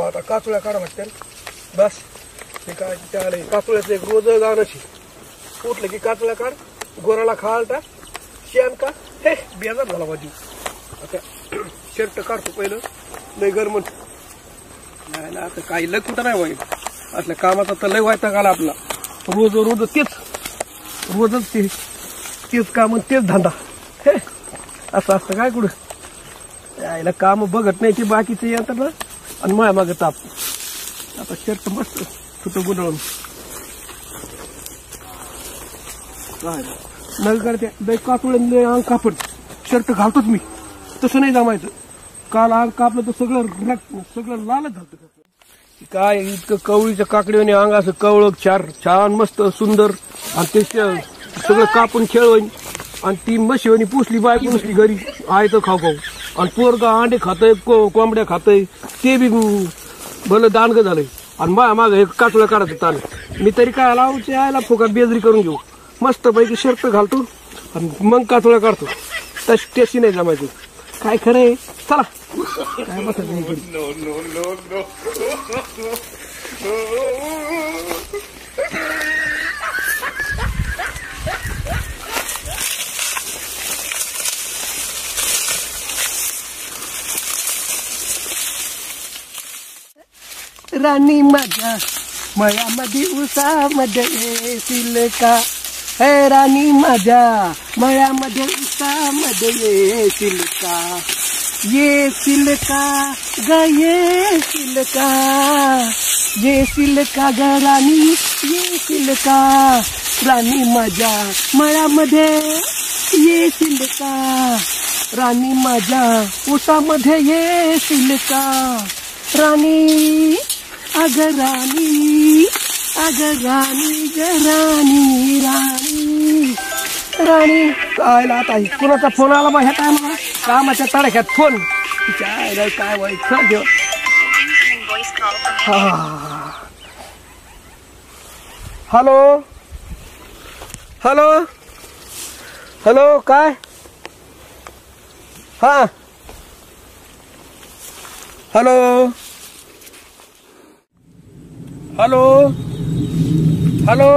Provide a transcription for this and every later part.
आता काचुळ्या काढा लागते बस. ते काय त्याला काचुळ्याचं एक रोज गाणंशी उठलं की काचुळ्या काढ, गोराला खाल टाक, शेण का हे बेजार झाला बाजू. आता शर्ट काढतो पहिलं, लय गरमन नाही ना. आता काही लय कुठं नाही वाईट असल्या कामाचा तर लय वैताग आला आपला. रोज रोजच तेच काम तेच धंदा हे असं असतं काय कुठं यायला काम बघत नाही ते बाकीचे येतात ना. आणि माया मागे ताप. आता शर्ट मस्त सुट गुंडाळून नग करते लय कातुळे अंग कापड शर्ट घालतोच मी. तसं नाही जमायचं. काल अंग कापलं तर सगळं लालच झालं. काय इतकं कवळीच्या काकडीने अंग असं कवळ छान मस्त सुंदर. आणि ते सगळं कापून खेळवून आणि ती म्हशीवानी पुसली बायको पुसली घरी आहे तर खाऊ आणि पोरगा अंडे खातय कोंबड्या खातय ते बी भलं दांडगं झालंय. आणि माग हे काचुळ्या काढायचं ताण. मी तरी काय लावते यायला फुकट बेजरी करून घेऊ. मस्त पैकी शर्ट घालतो आणि मग काचुळ्या काढतो. तशी नाही जमायचं. काय खरंय चला काय बसत नाही. राणी माझ्या मळ्यामध्ये उसामध्ये येशील का. हे राणी माझ्या मळ्यामध्ये उसामध्ये येशील का. येशील का ग येशील का. येशील का ग राणी येशील का. राणी माझ्या मळ्यामध्ये येशील का. राणी माझ्या उसामध्ये येशील का. राणी अग राणी ग राणी राणी काय आता कोणाचा फोन आला बा ह्या टायमाला. कामाच्या तडक्यात फोन काय व्हायचं. हॅलो हॅलो हॅलो काय हा hello hello hello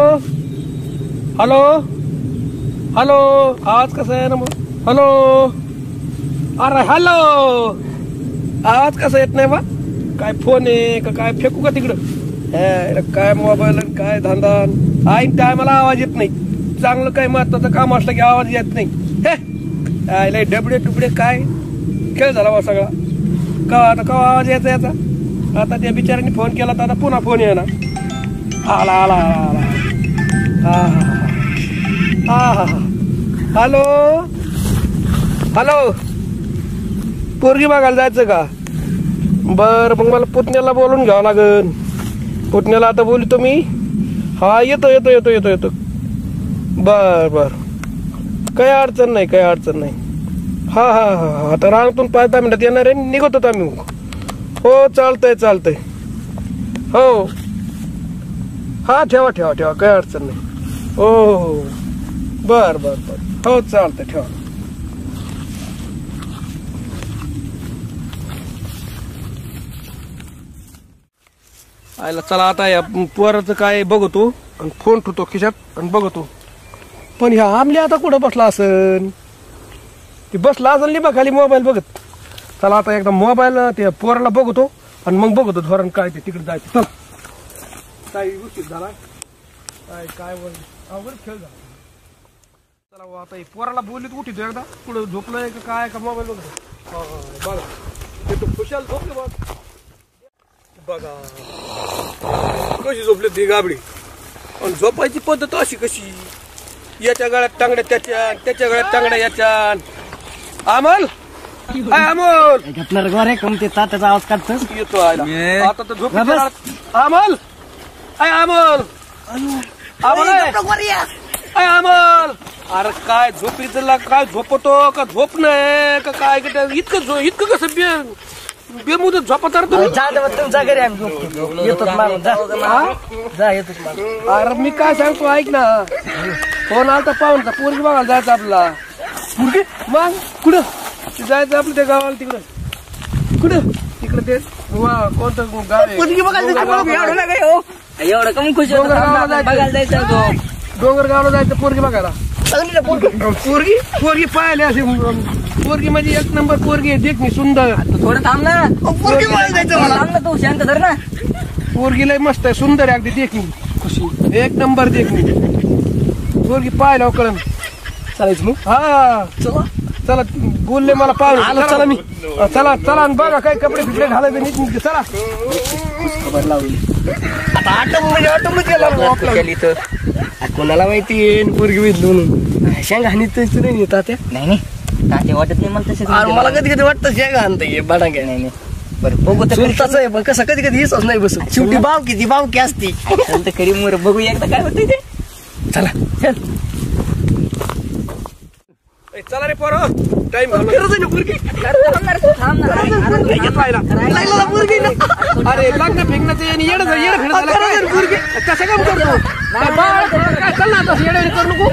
hello hello आवाज कसा आहे ना मग. हॅलो अरे हॅलो आवाज कसा येत नाही बा. काय फोन आहे का काय फेकू का तिकडं. काय मोबाईल काय धंदा ऐन टायमाला आवाज येत नाही. चांगलं काय महत्वाचं काम असलं की आवाज येत नाही. हे डबडे टुबडे काय खेळ झाला बा सगळा. का आवाज यायचा याचा. आता त्या बिचाऱ्यांनी फोन केला तर आता पुन्हा फोन येणार. आला आला आला हा हा हा हा हॅलो हॅलो पोरगी बघायला जायचं का. बर मग मला पुतण्याला बोलून घ्यावं लागेल. पुतण्याला आता बोलतो मी. हा येतो येतो येतो येतो येतो. बर बर काही अडचण नाही काही अडचण नाही. हा हा हा आता रांगतून 5-10 मिनिटात येणार आहे. निघतो आम्ही. हो चालतंय चालतंय हो हा ठेवा ठेवा ठेवा काही अडचण नाही. हो हो बर बर बर हो चालतंय ठेवा. आयला चला आता या पोराचं काय बघतो आणि फोन ठेवतो खिशात आणि बघतो. पण ह्या आमल्या आता कुठं बसला असन. ती बसला असेल नाही बा खाली मोबाईल बघत. चला आता एकदा मोबाईल ते पोराला बघतो आणि मग बघतो धोरण काय ते तिकडे जायचं. चल काही गोष्टी झाला काय काय अवघड खेळ झाला. चला आता पोराला बोललीत उठितो एकदा. पुढे झोपलंय का काय का मोबाईल बघतो. बघा ते तो खुशाल झोपले बघ. बघा कशी झोपली ती गाबडी. आणि झोपायची पद्धत अशी कशी. याच्या गळ्यात टांगड्या त्याच्या गळ्यात टांगड्या याच्या. अमोल अमोल कोणते तात्याचा आवाज काढतो येतो आता तर झोप. अमोल अमोल अमोल अरे काय झोपीचं काय झोपतो का झोप नाही का काय इतकं कसं बेमुदत झोपत. तुमच्या घरी येतो. अरे मी काय सांगतो ऐक ना. फोन आलता पाहून पोरगी बघायला जायचं आपला. मग कुठं जायचं आपलं त्या गावाला तिकडं. कुठं तिकडं आपलं ते कोणतं गाव आहे? पोरगी बघायला एवढं नका हो. एवढं कमी खुश होतं डोंगरगावला थांब ना, जायचं. बघायला जायचं तो. डोंगरगावला जायचं पोरगी बघायला. चांगली ना पोरगी. पोरगी पोरगी पाहिले असे पोरगी म्हणजे एक नंबर पोरगी आहे, देखणी सुंदर. तू थोडं थांब ना. पोरगी बघायला जायचं मला. थांब ना तू, शांत धर ना. पोरगी लय मस्त आहे, सुंदर आहे अगदी देखणी, खुशी एक नंबर देखणी. पोरगी पाहिला कळण. चालायचं मग. हा चला चला बोलले मला पाहिलं. आलो, चला मी. चला चला आणि बघा काही कपडे फिपडे घालायचे नीट चला. खबर लावली आता. ऑटोमध्ये गेला केली तर. कोणाला माहिती पोरगी भेटली म्हणून. शेंग हानी नाही येतात त्या. नाही ताते वाटत नाही मला तसे. मला कधी कधी वाटतं शेंग हाणता बडांग्या. नाही नाही बरं बघू तर चुलताच आहे पण कसं कधी कधी येतच नाही बसत. शेवटी बावकी बावकी असते. चल तर खरी मोर बघू एकदा काय होतं ते. चला चल चला रे पोरं टाइम थांब ना. पोरगी ना. अरे लग्न फेकण्याचं आणि येडं फिरणं झालं काय? कसं काम करतो काय? चल ना आता येडं करू नको.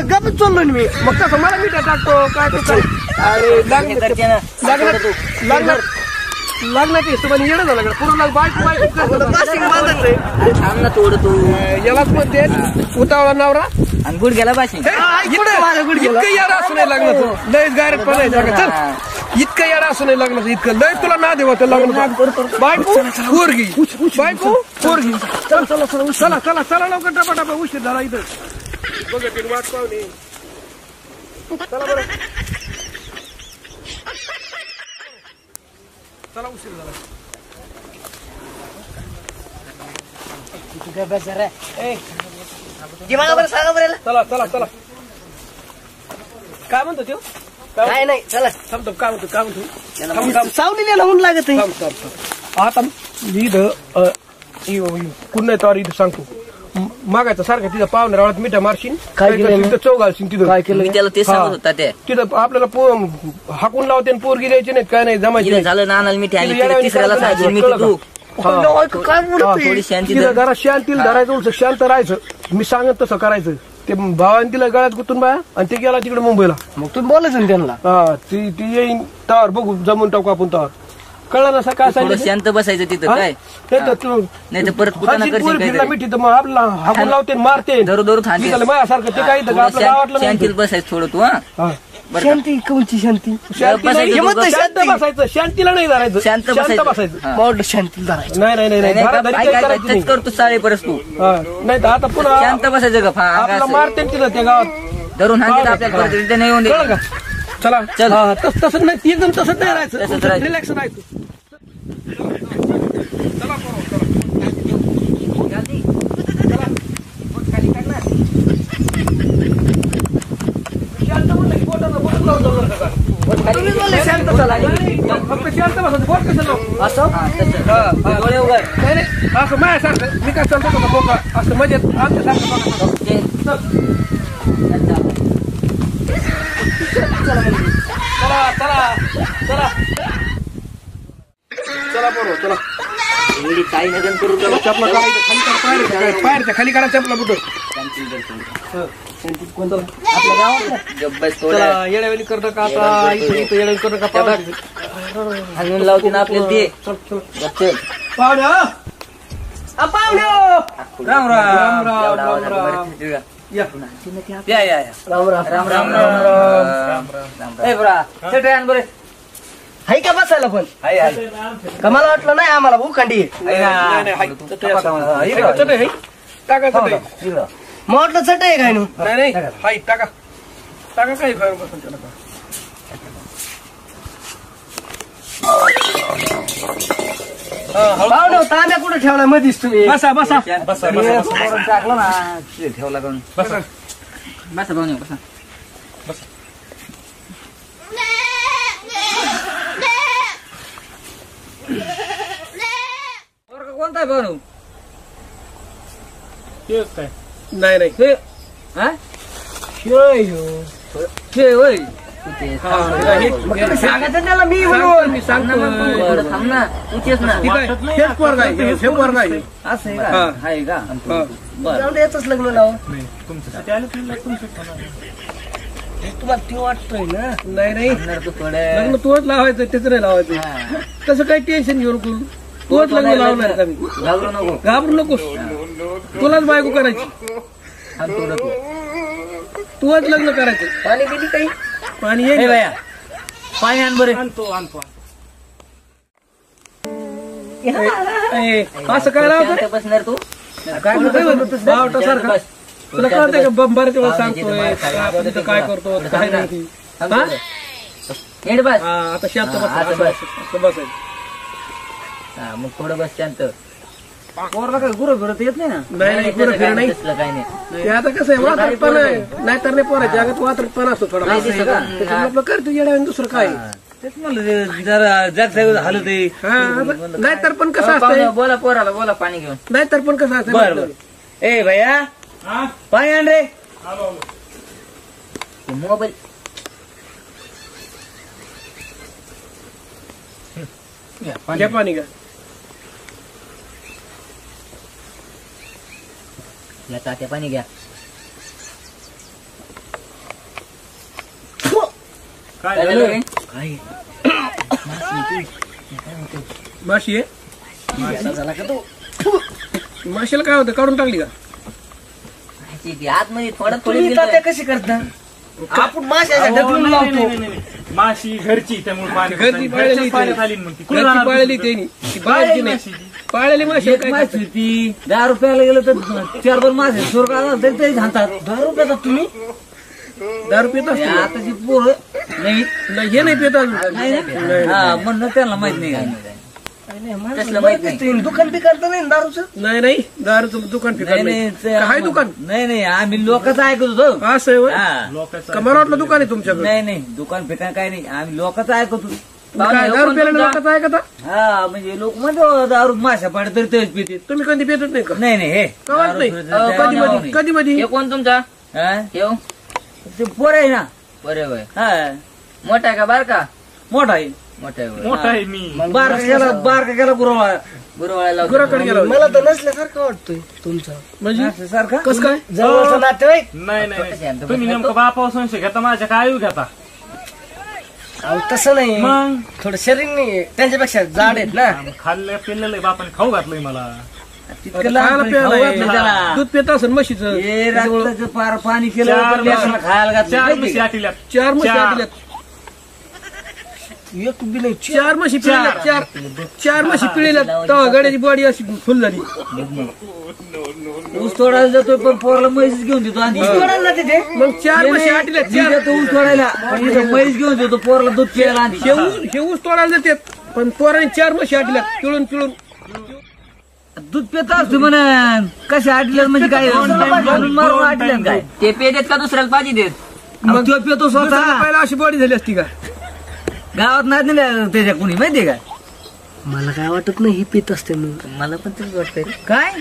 गपच चाललो ना मी. मग कसं मला मिठा टाकतो काय तू काय? अरे लग्नाची हिशोबाने येणं झालं का? पूर्ण बायको वाशिंग बांधायचंय. थांब ना थोडं तू. यालाच म्हणते उतावळा नवरा. आणि गुड गेला बाशी. इतकं याडा असू नाही लग्नाचं. लय गायरेट पडायचं का? चल इतकं याडा असू नाही लग्नाचं. इतकं लय तुला ना देवा ते लग्न. बायको पोरगी बायको पोरगी. चला चला चला चला चला चला लवकर टपाटपा उशीर झाला इथं. बघा वाट पाहुणे. चला बरं चला उशीर झाला. सांगा बरं. चला चला चला. काय म्हणतो तो? काय नाही चला. थांबतो काय म्हणतो सावलीला ऊन लागत आहे. आता मी इथं पुन्हा तर इथं सांगतो. मागायचं सारखं तिथं पाहुण्या रावळात मिठा मारशील. काय केलं? तिथं चव घालशील तिथं. काय केलं? मी त्याला ते सांगत होता ते. तिथं आपल्याला हाकून लावते आणि पोरगी द्यायची नाही काय नाही जमायची तिला नाही. झालं ना आणायला मिठी आली तिला येड्यावानी तिसऱ्याला करायचं सांगितलं मी कळलं तू. काय बोलतोय? थोडी शांती तिला धर. जरा शांतीला धरायचं उलट शांत राहायचं. मी सांगत तसं करायचं. ते भावाने तिला गळ्यात गुतून बाया आणि ते गेला तिकडे मुंबईला. मग तुम्ही बोलायचं ना त्यांना. हा ती येईन तावर बघू जमून टाकू आपण तावर. कळलं ना काय थोडं सांगितलं? शांत बसायचं तिथं काय. नाही तर परत कुठं करशील फिरला काय मिठी तर मग आपला हाकून लावते मारते. दरू दरू थांबते. माझ्यासारखं ते काही आपल्या गावातलं नाही. शांतीला बसायचं थोडं तू. हा बरं का? शांती कोणची शांती? शांती नाही, बसायचं हिंमत दोघं. नाही, शांत बसायचं. शांतीला नाही धरायचं. शांत बसायचं. हा. मॉड शांती धरायची. नाही नाही नाही नाही, नाही, धराधरी काय काही काय करायची नाही. तेच करतो साडे परस तू. हा, नाही तर आता पुन्हा शांत बसायचं का फा आपल्याला मारते ना तिथं त्या गावात. धरून हाणते आपल्याला परत रिटर्न येऊन दे. कळलं का? चला चल. हा, तसं नाही एकदम तसंच नाही राहायचं. तसंच राहायचं. रिलॅक्स राहायचं. चला पोरं, शांत म्हणलं की बोटाला बोट लावतो बरं का? तुम्ही बोलले शांत चला. फक्त शांत बसायचं. बोट कसं लावू? असं हा, तसं. डोळे उघड. नाही नाही असं माझ्यासारखं मी काय चालतो का बोका असं मजेत आमच्यासारखं बघा. ते. चला चला चला चला बरोबर चला. एवढी काही नजर करू का? चपला काढायचं पायरच्या खाली काढा चपला बुट. कोणतं आपल्या गावात गप्प बस थोडं. चला येड्यावेळी करतं का आता इथं येड्यावेळी करतं का पाहुणे? अजून लावते ना आपल्याला ते. चल चल गप्प चल. पाहुणे पाहुणे राम राम राम, एवढा आवाज राम, आला राम. बरं. या या या या. राम राम. राम राम राम राम. ए बरा चट आण बरे. हाय का बसायला पण? हाय हाय. का मला वाटलं नाही आम्हाला भूखंडी. हाय ना. नाही, हाय. इकडं. चटई आहे. टाका चटई. इकडं. मग वाटलं चट आहे काय नु. नाही नाही हाय टाका टाका काही फरक बसून त्याला का. पाहुणे तांब्या कुठे ठेवलाय मधीच तुम्ही? बसा बसा बसा बसा. टाकलं ना ठेवला करून. बसा बसा भाऊ बसा. कोणता आहे भाऊ? नाही नाही हे हा हे होय. सांगायचं त्याला मी म्हणून. मी सांगतो बरं, थांब ना तू तेच ना. हेच पोरगा आहे हे पोरगा आहे. असं आहे हा. का? आहे का? हा. बरं. जाऊन येतच लग्न लाव. तुम्हाला ते वाटतोय ना? नाही म्हणणार तू थोडं लग्न तोच लावायचं त्याचं नाही लावायचं. हा. तसं काही टेन्शन घेऊ नको. तोच लग्न लावणार आहे आम्ही. घाबरू नको घाबरू नकोस. तुलाच बायको करायची. आणि थोडं तू तूच लग्न करायचं. पाणी किती काही पाणी ए येईल. बाया पाणी आण बरे असं काय लावतं शांत बसणार तू काय बावटासारखं बस. तुला कळतंय का बंबाऱ्याच्या वेळेस पाहुणे जिथं सांगतोय मला खायला आपण इथं काय करतो काय नाही. थांब हा? थोडं. नीट बस हा, आता शांत बस. हा, असं असं बस. असं बसायचं. हा मग थोडं बस शांत पोरला काय गुरं फिरत येत नाही ना नाही गुरं फिरं नाही. तसलं काही नाही ते आता कसं आहे वात्रट पण आहे नाहीतर नाही पोरायच्या जगात वात्रट पण असतो थोडा. नाही दिसत का? त्याच्यामुळे आपलं करतो येड्या दुसरं काय. हा. तेच म्हणलं जरा जग हालत आहे. हा आता नाहीतर पण कसं असतंय पाहुणे, बोला पोराला बोला पाणी घेऊन नाहीतर पण कसं बर असतं बर ए भैया पाणी आण रे मोबाईल घ्या पाणी घ्या. या तात्या पाणी घ्या काय काय झालं रे? माशी आहे झाला का तू? माशीला काय होतं काढून टाकली का. ती आतमध्ये थोडं थोडी तुम्ही तात्या कशी करता? आपण माशाच्या ढकलून लावतो. माशी घरची त्यामुळे पाणी घरची पाळलेली पाण्यात आली मग ती कुठं घरची राहणार पाळलेली त्यांनी ती बाहेरची नाही. पाळलेली माशी एक काय माशी करतात? होती 10 रुपयाला गेलं तर 4 मासे सुरू करा तरी ते घालतात 10 रुपयाचा तुम्ही? दारू पित असते का? आताची पोरं नाही नाही हे नाही पित अजून. हा म्हणणं त्यांना माहित नाही काय तसलं माहित नाही. तुम्ही दुकान बिकान तर नाही ना दारूचं? नाही नाही दारूचं दुकान फिकान नाही. काय दुकान नाही नाही आम्ही लोकच ऐकत होतो असं आहे होय? हा. लोकांचं का मला वाटलं दुकान आहे तुमच्याकडे. नाही नाही दुकान फिकान काय नाही आम्ही लोकच ऐकत होतो काय दारू प्यायला लोकांचं आहे का आता? हा म्हणजे लोक म्हणतो दारू माशा पाड तरी तेच पिते तुम्ही कधी पितच नाही का. नाही नाही हे कळत नाही. कधी मध्ये कधी मध्ये कोण तुमचा ठेव ते पोर आहे ना बरोबर हा मोठा आहे का बारका मोठा आहे मोठा आहे मोठा आहे मी बारका गेला गुरुवाळ्याला गुराकडे गेला होता. मला तर नसल्यासारखं वाटतोय तुमचं. म्हणजे सारखा कस काय जवळचा नातेवाईक. नाही नाही तुम्ही नेमकं बापावर संशय घेता माझ्या काय आयु घेता अहो तसं नाही. मग थोडं शरीर नाही त्यांच्यापेक्षा जाड आहेत ना. खाल्लं पिल्लेलं बापाने खाऊ घातलंय मला तितकं खायला लहानपणी खाऊ प्यायला घातलं त्याला. दूध पित असेल म्हशीचं. हे रक्ताचं पार पाणी केलं चार तर लेकराला खायला घातलं 4 माहिती म्हशी का? आटिल्यात 4 म्हशी चार. आटल्यात. एक बी नाही. 4 म्हशी पिळल्यात. 4 म्हशी पिळल्यात तेव्हा गाड्याची बॉडी अशी फुल झाली. ऊस तोडायला जातोय पण पोराला म्हैस घेऊन देतो आणि सोडाल ना तिथे. मग 4 म्हशी आटल्यात. मी जातो ऊस तोडायला पण इथं म्हैस घेऊन देतो पोराला दूध प्यायला आणि हे ऊस तोडायला जातात पण पोरांनी 4 म्हशी आटल्यात पिळून दूध पित असतो म्हणून कसे आटल्यात म्हणजे काय मारून आटल्यात काय ते पेदेत का दुसऱ्याला पाहिजे देत मग तो पितो स्वतः पहिला अशी बॉडी झाली असती का. गावात नाही दिल्या त्याच्या कुणी माहितीये का मला काय वाटत नाही. ही पित असते म्हणून. मला पण तेच वाटतंय. काय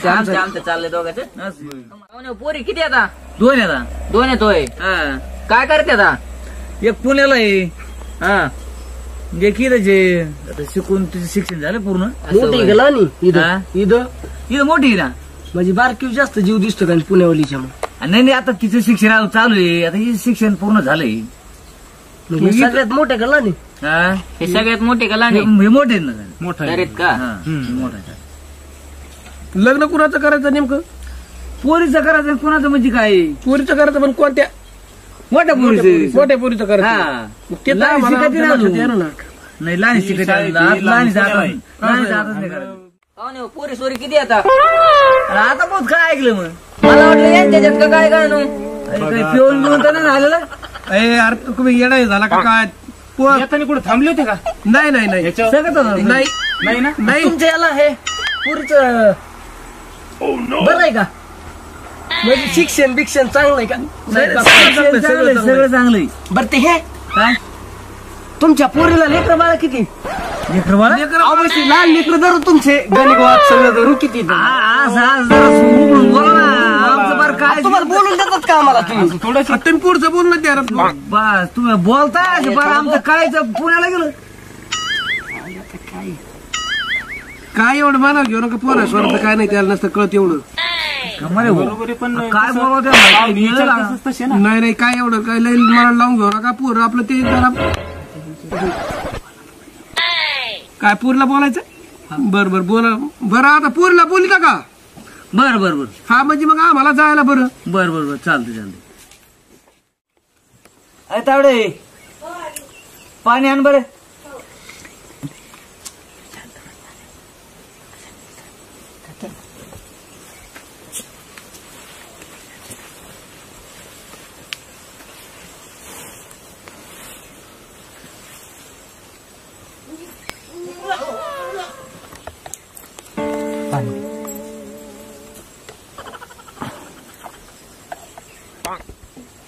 आमचं चाललंय दोघांचं पोरी किती आता 2 आता 2 येतोय काय करते आता एक पुण्याला आहे हा देखील जे आता शिकून तिचं शिक्षण झालं पूर्ण मोठी गेला नी हा? इथं मोठी आहे ना म्हणजे बारकी जास्त जीव दिसतो का पुण्यावलीच्या. मग नाही नाही आता तिचं शिक्षण चालू आहे आता हिचं शिक्षण पूर्ण झालंय म्हणजे सगळ्यात मोठ्या गेला नी. हा? हे सगळ्यात मोठे का हे मोठे आहेत ना मोठा का मोठा लग्न कुणाचं करायचं नेमकं. पोरीचं करायचं कोणाचं म्हणजे काय पोरीचं करायचं पण कोणत्या मोठ्या पोरीचं मोठ्या पोरीचं करायचं. हा मग ते तर लहान आम्हाला शिकायची ना लक्षात अजून. येणार ना. नाही लहान शिकायची पोरी सोरी किती आता आता बहुत काय ऐकलं मग मला वाटलं यांच्यात का काय काय पिऊन पिऊन तर नाही झालेलं अरे तुम्ही येणार झाला का काय पोर येताना कुठे थांबले होते का नाही नाही नाही सगळं नाही नाही ना नाही तुमच्या याला हे पुरीच बरं आहे का? म्हणजे शिक्षण बिक्षण चांगलं आहे का? सगळं चांगलं बरं ते हे काय तुमच्या पोरीला लेकर बाळा किती? लेकर बाळा अवश्य लहान लेकर धरून तुमचे गणित सगळं धरून किती? बोला ना आमचं बरं काय तुम्हाला बोलून देतात का आम्हाला तुम्ही? थोडं तुम्ही पुढचं बोल ना त्याला. बस तुम्ही बोलताय बरं आमचं कायचं पुण्याला गेलं काय एवढं माना घेऊ नका पोरा स्वराचं काय नाही त्याला नसतं कळत एवढं. बरोबर आहे, पण काय कसं- बोलावं पाहुणे विचारतात तसंच तसे ना. नाही नाही काय एवढं काय लई मला लावून घेऊ नका पूर आपलं ते जरा काय पूरला बोलायचं बर बर बोला बरं आता पूरला बोली का बर बर बर हा म्हणजे मग आम्हाला जायला बरं बर बर बर चालतं अरे तावडे पाणी आण बरं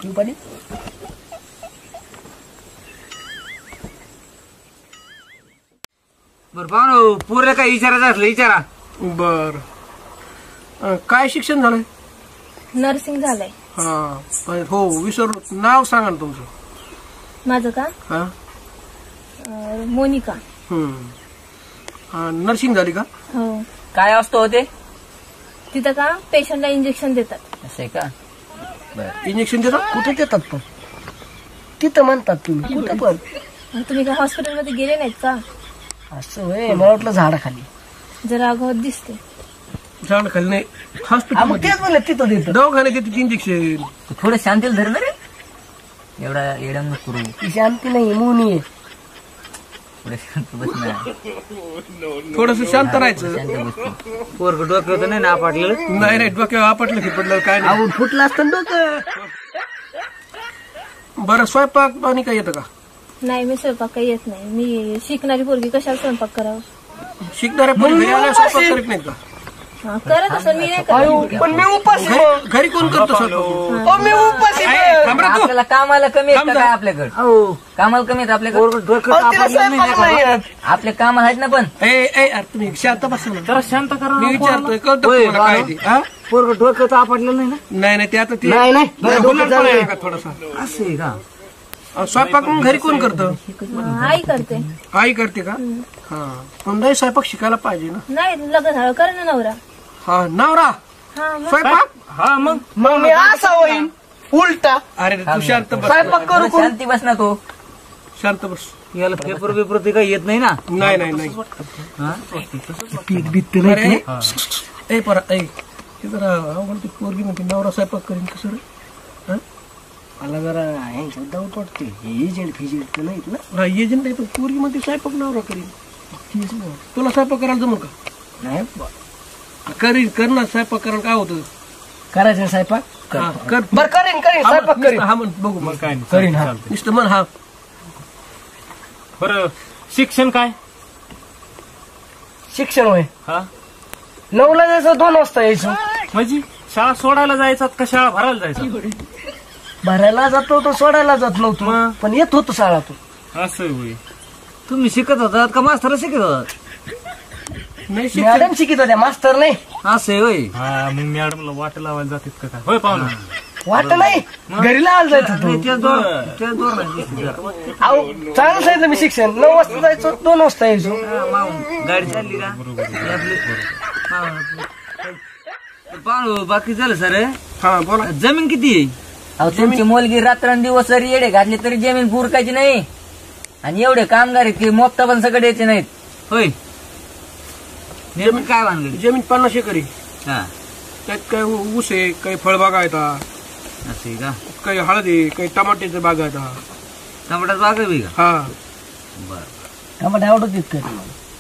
पाणी बर पाहू पूर्ण काय विचारायचं असलं विचारा बर काय शिक्षण झालंय नर्सिंग झालंय. हा पण हो विसरलो नाव सांगा ना तुमचं माझं का हा मोनिका. नर्सिंग झाली का हो. काय असतो ते तिथं का पेशंटला इंजेक्शन देतात. असं आहे का इंजेक्शन देतात कुठे देतात पण तिथं म्हणतात तुम्ही कुठं पण मग तुम्ही का हॉस्पिटलमध्ये गेले नाहीत का? असं होय मला वाटलं झाडाखाली जरा अगोदर दिसते. झाड खाली नाही हा, हॉस्पिटल मग तेच म्हणलं तिथं देतात दवाखान्यात देते इंजेक्शन थोडं शांतील धरलं रे एवढा येडा नको करू ती शांती नाही मुनी आहे. थोडं शांत बस ना थोडस शांत राहायचं शांत बस पोरग डोकं होतं नाही ना आपटलेलं नाही नाही डोक्यावर आपटलं की पडलं काय नाही अहो फुटलं असतं ना डोकं. बरं स्वयंपाक पाणी काय येतं का नाही मी स्वयंपाक काही येत नाही. मी शिकणारी पोरगी कशाला स्वयंपाक करावं. शिकणाऱ्या पण घरी आल्यावर स्वयंपाक करीत नाहीत का हा, करत असं मी नाही अयो, करत. पण मी उपास आहे मग. घरी कोण करतो स्वयंपाक अहो, मी उपास आहे पण. थांब रे तू. आपल्याला कामाला कमी आहेत का थांब काय जा. आपल्याकडे अहो, कामाला कमी आहेत आपल्याकडे अहो, तिला स्वयंपाक नाही येत. आपले काम आहेत ना पण अरे तुम्ही शांत बसा ना जरा शांत करा मी ना विचारतोय पोराला. कळतं होय, तुम्हाला काय ते हा? पोरग डोकं तर आपटलेलं नाही ना नाही नाही ते आता ते नाही नाही बरं, डोकं हुलाड चाललंय. आहे का थोडासा असं आहे का स्वयंपाक मग घरी कोण करतं आई करते. आई करते का हा पण नाही स्वयंपाक शिकायला पाहिजे ना नाही लग्न झालं कर ना नवरा. हा नवरा हा मग स्वयंपाक हा मग मग मी असा होईन उलटा अरे तू शांत बस स्वयंपाक करू थोडं शांती बस ना तो शांत बस याला पेपर पेपर ते काही येत नाही ना नाही नाही नाही हा? पीठ बीत नाही अरे ए परत ऐ ते जरा अवघड ती पोरगी म्हणते नवरा स्वयंपाक करीन कसं रे हा? मला जरा ह्यांच्यात डाऊट वाटते हे एजंट फिजंट तर नाहीत ना हा एजंट आहे पण पोरगी म्हणते स्वयंपाक नवरा करीन तुला स्वयंपाक करायला जमल का नाही करीन कर ना स्वयंपाक करायला काय होतं करायचं ना स्वयंपाक हा, कर बर करीन करीन स्वयंपाक करीन हा म्हण बघू मग काय नाही करीन हा चालतंय. नुसतं म्हण हा बरं शिक्षण काय शिक्षण होय हा 9ला जायचं 2 वाजता यायचं म्हणजे शाळा सोडायला जायचं का शाळा भरायला जायचं भरायला जात नव्हतो सोडायला जात नव्हतो मग? पण येत होतो शाळातून असं होय तुम्ही शिकत होतात का मास्तर शिकत होतात नाही शिक्षण मॅडम शिकित होत्या मास्तर नाही असं आहे होय हा मग मॅडमला वाट लावायला जातात का काय होय पाहुणा वाट नाही घरी लावायला जायचं होतो नाही, तेच दोन नाही. अहो चांगलं सांगितलं मी शिक्षण 9 वाजता जायचो 2 वाजता यायचो हा, मागून गाडी चालली का पाहू बाकी झालं सर हा बोला जमीन किती आहे अहो तुमची मुलगी रात्रंदिवस जरी येडे घातले तरी जमीन पुरकायची नाही आणि एवढे कामगार आहेत की मोफता पण सगळे द्यायचे नाहीत होय जमीन काय बांधली जमीन 50 एकरी हा त्यात काय ऊस आहे काही फळबागा आहेत असं आहे का काही हळदी काही टमाट्याच्या बागा आहेत टमाटात बाग आहे का हा बर टमाटे आवडत इतकं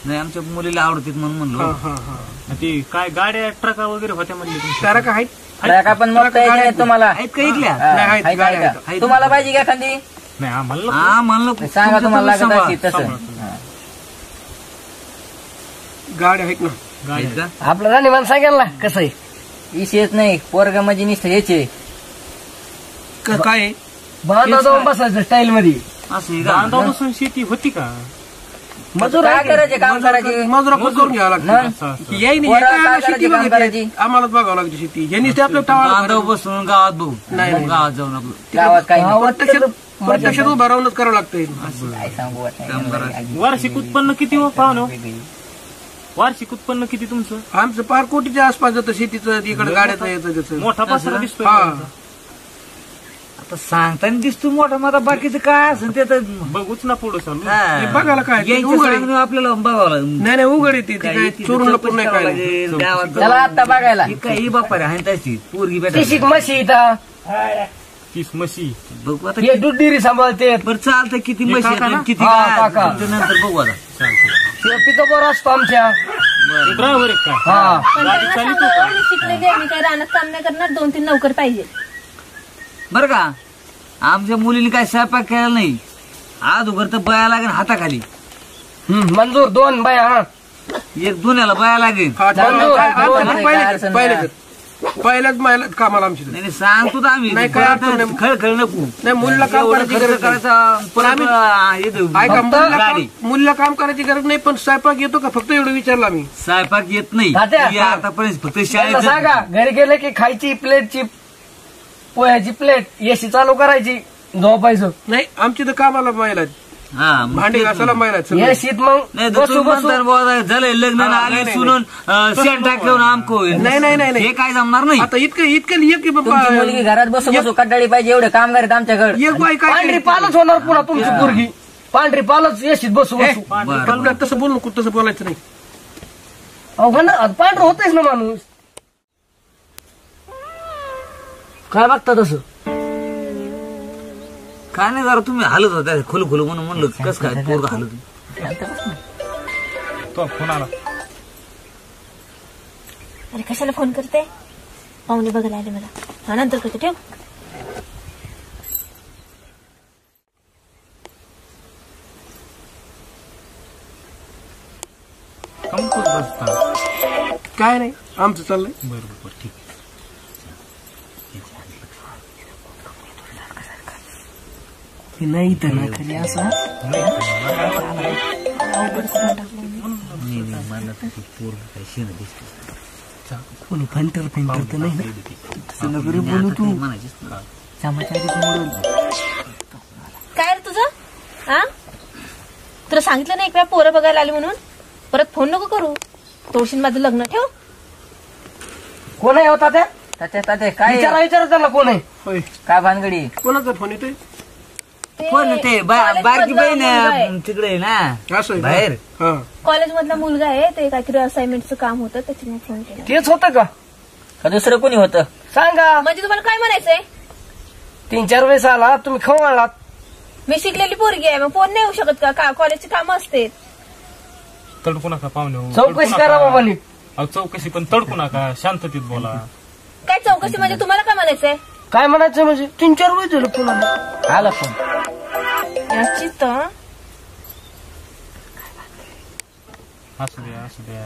नाही आमच्या मुलीला आवडतात म्हणून हा म्हणलो हा हा ती काय गाड्या ट्रका वगैरे होत्या म्हणले तुमच्या त्याला काय आहेत काय पण मोठा यायचे नाहीत तुम्हाला आहेत का इथल्या नाही, आहेत, आहेत, गाड्या आहेत का? तुम्हाला पाहिजे का एखादी नाही आम्हाला नको. हा म्हणलं सांगा तुम्हाला लागत असेल तसं हा. गाड्या आहेत ना आहेत का आपलं राणीमान सांगेल ना कसं आहे विषयच नाही पोरग म्हणजे नुसतं याचे काय आहे? बांधा जाऊन बसायचं स्टाईल मध्ये असं आहे का बांधापासून शेती होती का मजूर काय करायचे काम करायचे मजुरा पण करून घ्यावं लागतं मग असं असं. याही नाही पोरं हे काय काय शेती करायची, काम बघायची करायची? आम्हालाच बघावं लागते शेती यांनीच ते आपल्या टाळा बांधव बसून गावात बघू नाही, नाही. गावात जाऊन आपलं गावात काही नाही. प्रत्यक्षात उभं राहूनच करावं लागतंय काय सांगू वाटत वार्षिक उत्पन्न किती हो पाहुणं वार्षिक उत्पन्न किती तुमचं? आमचं पार कोटीच्या आसपास जातं शेतीचं, इकडे गाड्याचं याचं त्याचं. मोठा पसारा दिसतोय हा. तुमचा. आता सांगताना दिसतो मोठा माझा बाकीचं काय असेल ते तर बघूच ना पुढे चालू. हे बघायला काय ते यांच्या उघड आहे. सांगणं आपल्याला बघावं लागेल. नाही उघड येते काय चोरून लपून नाही काय नाही. त्याला आता बघायला काही बापा रे आहे त्याची पोरगी ती बेटा शिक म्हशी इथं 30 म्हशी. बघू आता हे दूध डेअरी सांभाळते बरं चालतं किती हे म्हशी काका आहेत ना? आणि किती हा, काय काका. तुमच्या नंतर बघू आता. पिकअपवर असतो आमच्या. ड्रायव्हर काय? हा पण त्यांना सांगा मी शिकलेली आहे, मी काही रानात काम नाही करणार, 2-3 नोकर पाहिजे. बरं का आमच्या मुलीने काय स्वयंपाक केला नाही. आज उघड तर बया लागेल हाताखाली. मंजूर 2 बाया. हा एक दुन्याला बया लागेल. हा, चालू. पहिल्याच महिन्यात कामाला आमची. नाही नाही, सांगतो तर आम्ही नाही, काय अडचण नाही. खळ नको. नाही मुलीला काम एवढं करायची खर्च गरज नाही. करायचा पण आम्ही- ऐका परत गाडी मुलीला काम करायची गरज नाही, पण स्वयंपाक येतो का फक्त एवढं विचारलं आम्ही. स्वयंपाक येत नाही. तात्या, ती आतापर्यंत फक्त त्यांना शाळेत सांगा घरी गेले की खायची प्लेटची पोह्याची प्लेट एसी चालू करायची झोपायचं. नाही आमची तर कामाला महिला आहेत. हा मग भांडी तेच घासायला ना. महिला आहेत सगळे. एसीत मग नाही तर बसू तुम्ही बसू म्हणता बुवा, झालंय लग्न हा, आले नाही, सुनून शेण टाकलं आमको होईल. नाही. हे काय जमणार नाही. आता इतकं एक की बाबा तुमची मुलगी घरात बसू बसू कंटाळी पाहिजे एवढे कामगार आहेत आमच्याकडे. एक बाई काय पांढरी केली? पालच होणार पुन्हा तुमची पोरगी. पांढरी पालच एसीत बसू बसू. बरं. कल्पना तसं बोलू नको, तसं बोलायचं नाही. अहो ना पांढरं होतच ना माणूस. काय बघता तसं? काय नाही जरा तुम्ही हालत होत्या खुलू म्हणून म्हणलं कसं काय पोरग हालत. तो फोन आला. अरे कशाला फोन करते? पाहुणे बघायला आले मला. हा नंतर करते, ठेव. कंपूर बसता. काय नाही आमचं चाललंय. बरोबर ठीक. नाही तर ना खरी असं कोणी फंटर तर नाही ना. तसं नगर बोलू तू. काय रे तुझं? हा तुला सांगितलं नाही एक वेळा पोरं बघायला आली म्हणून? परत फोन नको करू. तोडशीन माझं लग्न, ठेव. कोण आहे होता त्या? तात्या काय विचारा त्यांना कोण आहे. होय काय भानगडी? कोणाचा फोन येतोय? पण ते बारकी बहीण तिकडे आहे ना असं आहे का? बाहेर. हा कॉलेज मधला मुलगा आहे, ते काहीतरी असाइनमेंटचं काम होतं, त्याच्यामुळे फोन केला. तेच होतं का? का दुसरं कोणी होतं? सांगा. म्हणजे तुम्हाला काय म्हणायचंय? 3-4 वेळेस आला तुम्ही खवळलात. मी शिकलेली पोरगी आहे, मग फोन नाही येऊ शकत का? कॉलेजची कामं असते. तडकू नका पाहुणे. चौकशी करा बाबा नीट. अहो चौकशी पण तडकू नका, शांततेत बोला. काय चौकशी म्हणजे? तुम्हाला काय म्हणायचंय? काय म्हणायचं म्हणजे 3-4 वेळेस झालं पुन्हा आला फोन. याची तर असू द्या.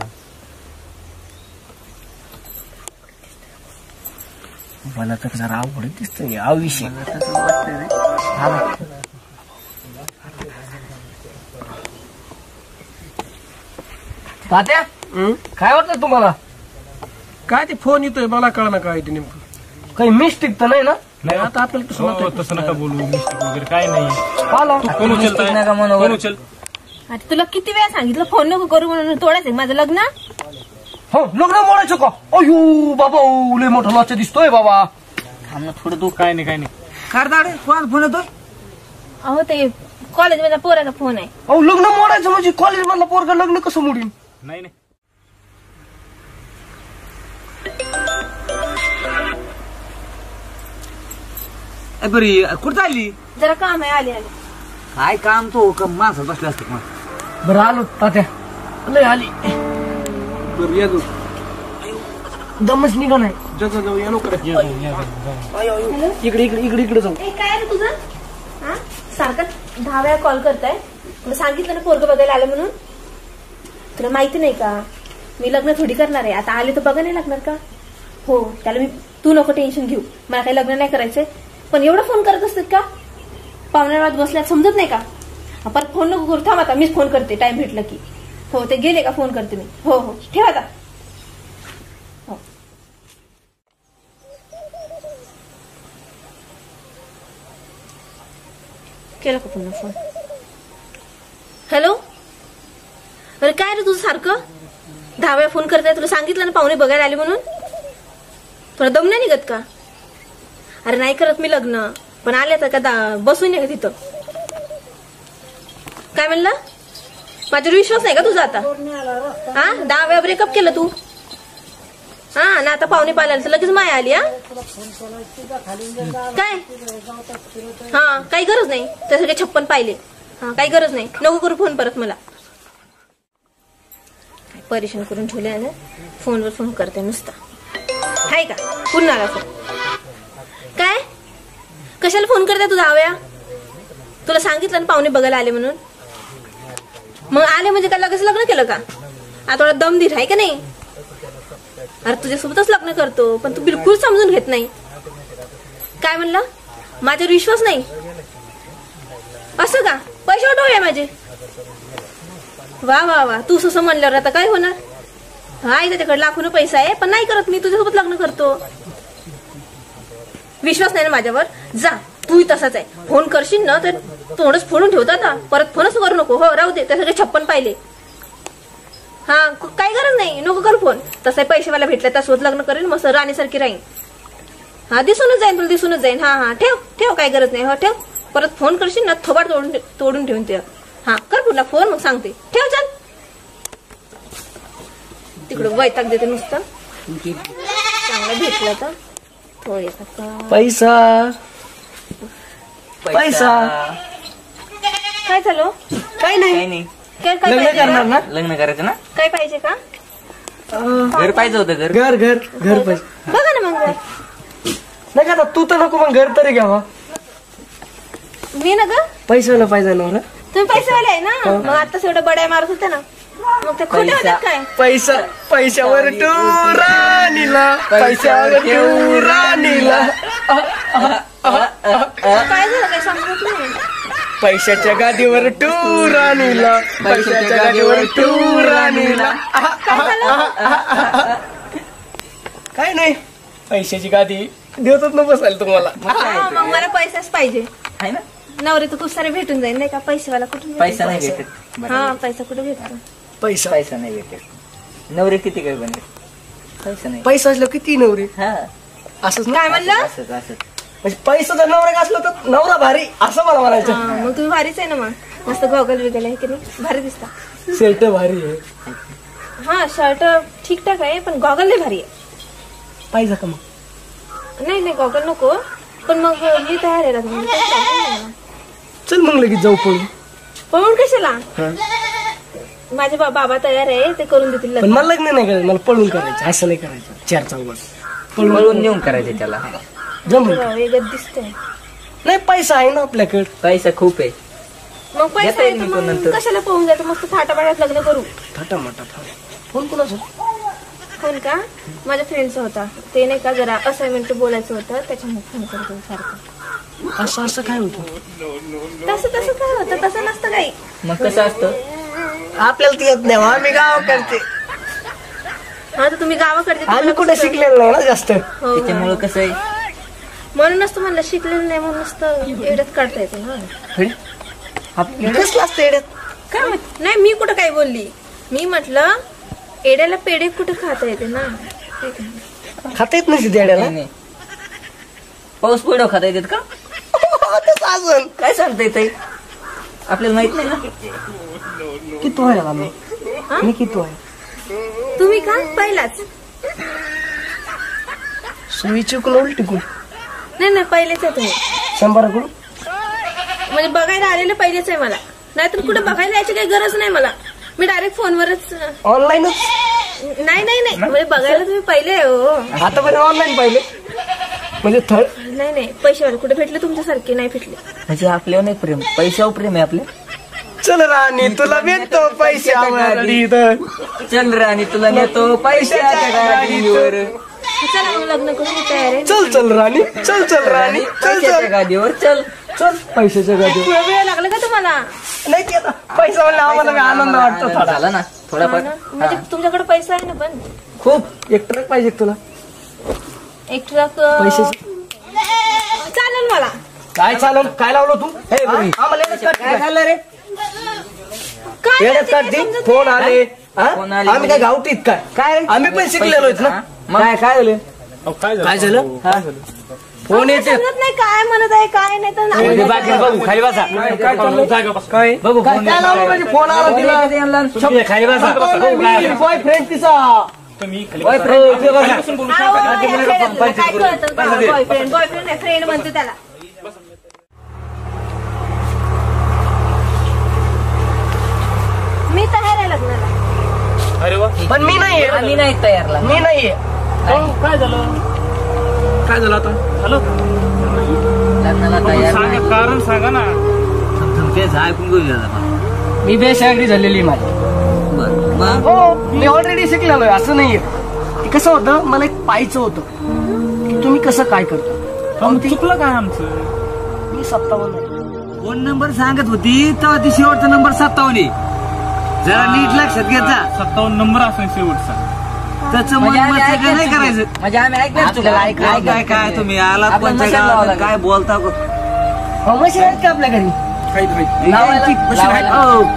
मला तर जरा अवघड दिसतंय हा विषय. तात्या काय वाटतं तुम्हाला? काय ते फोन येतोय मला कळना काय ते नेमकं. काही मिस्टेक तर नाही ना? नाही आता आपल्याला तसं हो, म्हणता तसं नका बोलू. मिस्टेक वगैरे काय नाही. आला कोण उचलताय? नका म्हणू. कोण उचल? आता तुला किती वेळा सांगितलं फोन नको करू म्हणून? तोडायचं माझं लग्न? हो लग्न मोडायचं का? अयो बाबा लय मोठा लॉच दिसतोय बाबा. थांब ना थोडं तू. काय नाही. कारदाडे कोण फोन येतोय? अहो ते कॉलेज मधल्या पोराचा फोन आहे. अहो लग्न मोडायचं म्हणजे कॉलेज मधला पोरगा लग्न कसं मोडीन? नाही. बरी कुठं चालली? जरा काम आहे, आले. काय काम तो माणसात बसले असते का? बरं आलो तात्या. लय आली बरं या जाऊ. दमच निघा नाही. जाऊ या लवकर. इकडे जाऊ. काय रे तुझं? हा सारखं 10 वेळा कॉल करताय. तुला सांगितलं ना पोरगं बघायला आलं म्हणून? तुला माहिती नाही का मी लग्न थोडी करणार आहे? आता आले तर बघा नाही लागणार का? हो त्याला मी, तू नको टेन्शन घेऊ, मला काही लग्न नाही करायचंय. पण एवढं फोन करत असतात का? पाहुण्यात बसल्यात समजत नाही का? परत फोन नको करू, थांब आता मीच फोन करते टाइम भेटलं की. हो ते गेले का? फोन करते मी. हो ठेव आता. हो केला का पुन्हा फोन? हॅलो, अरे काय रे तुझं सारखं? 10 वेळा फोन करताय, तुला सांगितलं ना पाहुणे बघायला आले म्हणून. थोडा दम नाही निघत का? अरे नाही करत मी लग्न, पण आले तर का बसून नाही का तिथं? काय म्हणलं? माझ्यावर विश्वास नाही का तुझा आता? हा 10 वेळा ब्रेकअप केलं तू. हा ना आता पाहुणे पाहिलं तर लगेच माया आली. हा काय? हा काही गरज नाही, ते सगळे 56 पाहिले. हा काही गरज नाही, नको करू फोन परत मला. परेशान करून ठेवले ना, फोनवर फोन करते नुसता. हाय का पुन्हा आला फोन? काय कशाला फोन करते तू 10 वेळा? तुला सांगितलं ना पाहुणे बघायला आले म्हणून. मग आले म्हणजे का लगेच लग्न केलं का? आता थोडा दम धीर आहे का नाही? अरे तुझ्यासोबतच लग्न करतो, पण तू बिलकुल समजून घेत नाही. काय म्हणलं? माझ्यावर विश्वास नाही असं का? पैसे उठवले माझे. वा वा वा, तू असं म्हणल्यावर आता काय होणार? हाय त्याच्याकडे लाखोनं पैसा आहे, पण नाही करत मी तुझ्यासोबत लग्न करतो. विश्वास नाही ना माझ्यावर? जा तूही तसाच आहे. फोन करशील ना तर तोंडच फोडून ठेवतात ना, परत फोनच करू नको. हो राहू दे, त्या सगळे 56 पाहिले. हा काही गरज नाही, नको करू फोन. तसं पैसेवाला भेटला त्यासोबत लग्न करेन, मस्त राणीसारखी राहीन. हा दिसूनच जाईन तुला, दिसूनच जाईन. हा हा ठेव ठेव, काही गरज नाही. हो ठेव, परत फोन करशील ना थोबाड तोडून ठेवून ते. हा कर पुन्हा फोन, मग सांगते. ठेव चल. तिकडं वैताग देते नुसतं. चांगला भेटला तर थोडी पैसा पैसा. काय झालं? काही नाही. काही नाही. काय काय लग्न पाहिजे करणार का? ना? लग्न करायचं ना? काय पाहिजे का? घर पाहिजे होतं. घर घर घर घर पैसे बघा ना मग. नाही का? तू तर नको, मग घर तरी घ्यावा. मी ना ग, पैशाला पाहिजे ना. तुम्ही पैसेवाले आहे ना, मग आताच एवढं बड्या मारत होते ना, मग ते खोटे होतात काय? पैसा पैशावर टू राणीला, पैशावर टू राणीला. काय झालं काय समजत नाही. पैशाच्या गादीवर टू राणीला, पैशाच्या गादीवर टू राणीला. काय नाही, पैशाची गादी देतच न बसायला तुम्हाला. हा, मग मला पैसाच पाहिजे. आहे ना? नवरे तर खूप सारे भेटून जाईल नाही का? पैसेवाला कुठून भेटेल? पैसा नाही भेटत. हा पैसा कुठे भेटतो? पैसा पैसा नाही भेटत. नवरे किती काय बने, पैसा नाही. पैसा असलं किती नवरी हा असंच ना. काय म्हणलं? असंच असंच. म्हणजे पैसा जर नवरा असलं तर नवरा भारी, असं मला म्हणायचं. हा, मग तुम्ही भारीच आहे ना. मग मस्त गॉगल बिगल आहे की नाही? भारी दिसता. शर्ट भारी आहे. हा शर्ट ठीकठाक आहे, पण गॉगल नाही भारी आहे. पाहिजे का मग? नाही नाही गॉगल नको, पण मग मी तयार आहे लग्न. चल मग लगेच जाऊ पळून. पळून कशाला? माझे बाबा तयार आहे, ते करून देतील पण लग्न. मला लग्न नाही करायचं, मला पळून करायचं. असं नाही करायचं 4 चौघात. पळून नेऊन करायचं त्याला. जमून वेगळं दिसतंय. नाही, पैसा आहे ना आपल्याकडे. पैसा खूप आहे. मग पैसा येता आहे येईल तर मी पण मग नंतर. कशाला पळून जायचं? मस्त थाटापाटात लग्न करू. थाटा माटा फोन कोणाचा? फोन का? माझ्या फ्रेंडचा होता. ते नाही का जरा असाइनमेंट बोलायचं होतं, त्याच्यामुळे फोन करतो सारखं. असं असं काय होतं? तसं तसं काय होतं? तसं नसतं काही. मग कसं असतं? आपल्याला ती येत नाही, आम्ही गाव करते. हा तर तुम्ही गावाकडचे आम्ही कुठे शिकलेलो नाही ना जास्त. हो. त्याच्यामुळे कसं आहे, म्हणूनच तुम्हाला शिकलेलं नाही म्हणून नुसतं एवढ्यात काढता येते ना. कसलं असतं येड्यात? काय माहित? नाही मी कुठं काय बोलली. मी म्हटलं एड्याला पेढे कुठं खाता येते ना. खाता येत नाही येड्याला. नाही, नाही. पाऊस पडव खाता येतात का? तसं अजून काय सांगता येते आपल्याला माहित नाही ना. किती आहे आम्ही? हा? मी किती आहे? तुम्ही का पहिलाच? सुई चिकून उलटिकून नाही नाही पहिलेच आहे तुम्ही. 100कडून म्हणजे बघायला आलेलं पहिलेच आहे मला. नाहीतर कुठे बघायला यायची काही गरज नाही मला. मी डायरेक्ट फोनवरच. ऑनलाईनच. नाही नाही नाही म्हणजे बघायला तुम्ही पहिले आहे हो. आतापर्यंत ऑनलाईन पाहिले म्हणजे थर्ड. नाही नाही पैशावाले कुठे भेटले तुमच्यासारखे? नाही भेटले. म्हणजे आपल्यावर नाही प्रेम, पैशावर प्रेम आहे आपलं. चल राणी तुला भेटतो पैशावर. चल राणी तुला नेतो पैशाच्या गाडीवर. चला मग लग्न करून तयार आहे. चल चल राणी, चल चल राणी, चल पैशाच्या चल गाडीवर चल. चल. पैशाच्या गाडीवर थोडा वेळ लागला का तुम्हाला? नाही केला. पैसा म्हणलं आम्हाला बी आनंद वाटतो थोडा. झाला ना हा थोडाफार. ना? म्हणजे तुमच्याकडे पैसा आहे ना पण. खूप. एक ट्रक पाहिजे तुला एक ट्रक पैशाची. चालेल मला. काय चालव? काय लावलं तू? हे बघ, आम्हाला येडत काढ. काय झालं रे? काय येडत काढ. फोन आले, हा? कोणाला- आम्ही काय गावठीत काय काय आम्ही पण शिकलेलो आहेत ना. काय काय झालं काय झालं फोन येते समजत नाही काय म्हणत आहे काय नाही तर बघू खाली बसा काय चाललंय काय बघू फोन काय लावलं म्हणजे फोन आला तिला खाली बसा बॉयफ्रेंड तिचा काय कळतं बॉयफ्रेंड बॉयफ्रेंड फ्रेंड म्हणते त्याला. मी तयार आहे लग्नाला. अरे वा पण मी नाहीये आम्ही नाही तयारला मी नाहीये काय झालं काय झालं आता हॅलो लग्नाला तयार नाही. सांगा कारण सांगा ना तेच ऐकून घेऊन गेला मी बेशागरी झालेली आहे माझी. मग हो मी ऑलरेडी शिकलेलो आहे असं नाहीये. ते कसं होतं मला एक पाहायचं होतं की तुम्ही कसं काय करता. पण चुकलं काय आमचं मी 57 आहे. फोन नंबर सांगत होती तेव्हा ती शेवटचा नंबर 57 जरा नीट लक्षात घेत जा. 57 नंबर असेल शेवटचा. त्याचं मन काय नाही करायचं म्हणजे आम्ही ऐकलं काय काय तुम्ही आलात पण काय बोलता मशीन आहेत का आपल्या घरी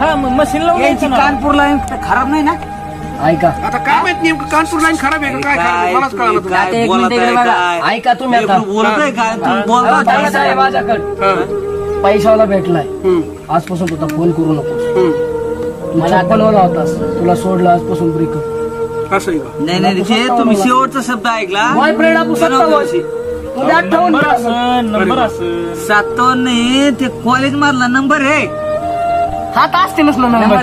हा मग मशीन लावून यायचं ना. कानपूरला खराब नाही ना ऐका आता काय माहित नेमकं कानपूर लाईन खराब आहे का काय खराब आहे? मलाच कळलं तुला. काय बोलत आहे काय ऐका तुम्ही आता बोलत आहे काय तुम्ही पैसा आहे बोलता माझ्याकडे पैशावाला भेटलाय आजपासून तुला फोन करू नको. मला बनवला होतास तुला सोडला आजपासून ब्रेकअप. असं आहे का नाही नाही ते तुम्ही शेवटचा शब्द ऐकला बॉयफ्रेंड आपण 57 उद्या 58 नंबर असं नंबर असं 57 नाही ते कॉलेज मधला नंबर आहे. हात असते नसलं नंबर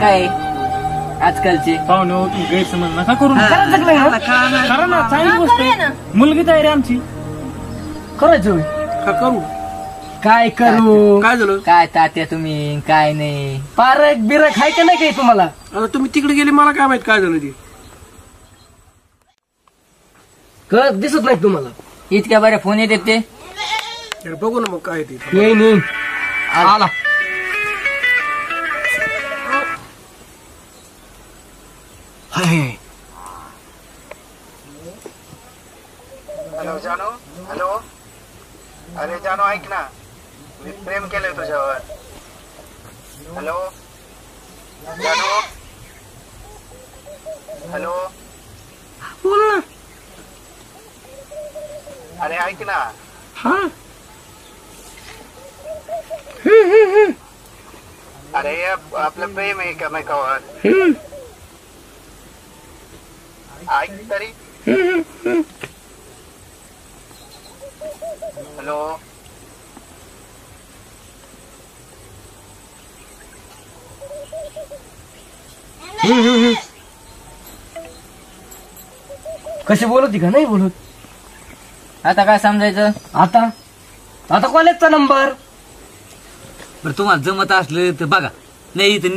काय आजकालचे पाहुणे हो, तुम्ही गैरसमज नका करू हा. खरंच जगलं ना? खरं ना चांगली गोष्ट करूया ना. आहे. मुलगी तयारी आहे आमची करायचं होय. का करू काय करू काय झालं काय तात्या तुम्ही काय नाही पारक बिरक आहे का नाही काही तुम्हाला. आता तुम्ही तिकडे गेले मला काय माहित काय झालं ते कळत दिसत नाही तुम्हाला. इतक्या बऱ्या फोन येतात ते तर बघू ना मग काय ते येईन येईन आला हॅलो जानू हॅलो अरे जानू ऐक ना मी प्रेम केलंय तुझ्यावर. हॅलो जानू हॅलो बोल ना अरे ऐक ना हा अरे आपलं प्रेम आहे एकमेकावर. ऐक तरी हॅलो कशी बोलत का नाही बोलत. आता काय समजायचं आता आता कॉलेजचा नंबर बरं तुम्हाला जमत असलं तर बघा नाही इथं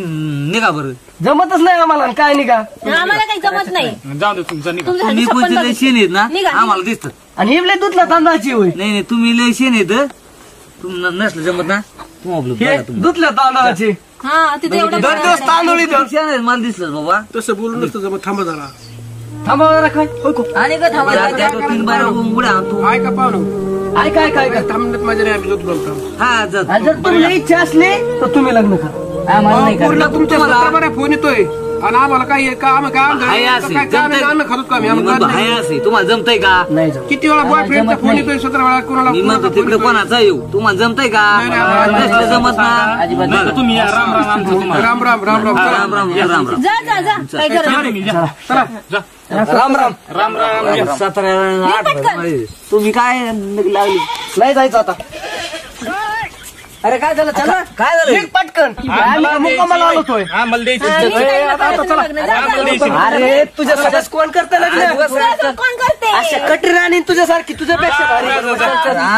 निघा बरं. जमतच नाही आम्हाला आणि काय निघा. आम्हाला काही जमत नाही. जाऊ दे तुमचा निघा. तुमचं तुम्ही छप्पन कोणते लय बघितलं. शेण आहेत ना निघा, निघा. आम्हाला दिसत आणि इवले दुधला तांदळाची होय. नाही नाही तुम्ही लय शेण येत तुम्हाला नसलं जमत ना तुम्हाला हे दुधल्या तांदळाची हा तिथे एवढं दर दिवस तांदूळ इथं. शेण आहेत मला दिसलं बाबा तसं बोलू नसतं जमत थांबा जरा थांबा जरा काय होय को. आणि का थांबा 3 बारा उड्या आणतो. ऐका पाहुणं ऐका ऐका ऐका थांबण्यात माझ्या नाही आम्ही जातो बोलतो हा जात आणि जर तुम्हाला इच्छा असली तर तुम्ही लग्न करा. आम्हाला नाही पूर्ण करायचं. तुमच्या बरोबर फोन येतोय आणि आम्हाला काय का आम्ही काय हाय असे, जमतंय. अन्न खातो का आम्ही मी म्हणतो आम्हाला हाय असे तुम्हाला जमतंय का नाही जमत. किती वेळा बॉयफ्रेंडचा जमत फोन नाही. येतोय 17 वेळा कोणाला मी म्हणतो कोणाचा phone तिकडे येतोय. कोणाचा येऊ तुम्हाला जमतंय का नाही, नाही, नसलं जमत ना अजिबात बघा. तुम्ही या राम राम आमचं तुम्हाला राम राम राम राम राम चला. राम राम राम राम जा जा जा काय गरज चला नाही. तुम्ही जा. चला जा. राम राम. राम राम या. 17 8 तुम्ही काय लागली नाही जायचं आता. अरे काय झालं चला काय झालं निघ पटकन आम्ही मुक्कामाला आलोय. हा मला द्यायची हा, इज्जत. मी काय करायचं लग्न? जा, जा, जा. अरे तुझ्या सगळ्याच कोण करतं लग्न. तुझं कोण करते अशा कटरी आणि तुझ्यासारखी तुझ्यापेक्षा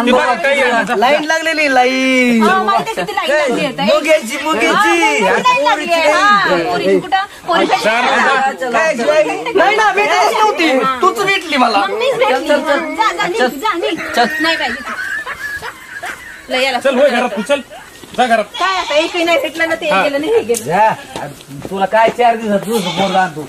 ती बघा काय आहे. जा. लाईन लागलेली लाईन हा, माहिती आहे किती लाईन लागली आहे ताई? मुगेची हा, किती लाईन लागली आहे. हा, पोरीची कुठं? पोरीपेक्षा नाही ना भेटलीच नव्हती तूच भेटली मला. मग मीच भेटली. जा, जा, निघ, जा, निघ. नाही पाहिजे. लय याला चल होय घरात तू चल जा घरात. काय आता एकही नाही भेटलं ना ते गेलं नाही हे गेलं. तुला काय 4 दिवसात दुसरं पोरं आणतो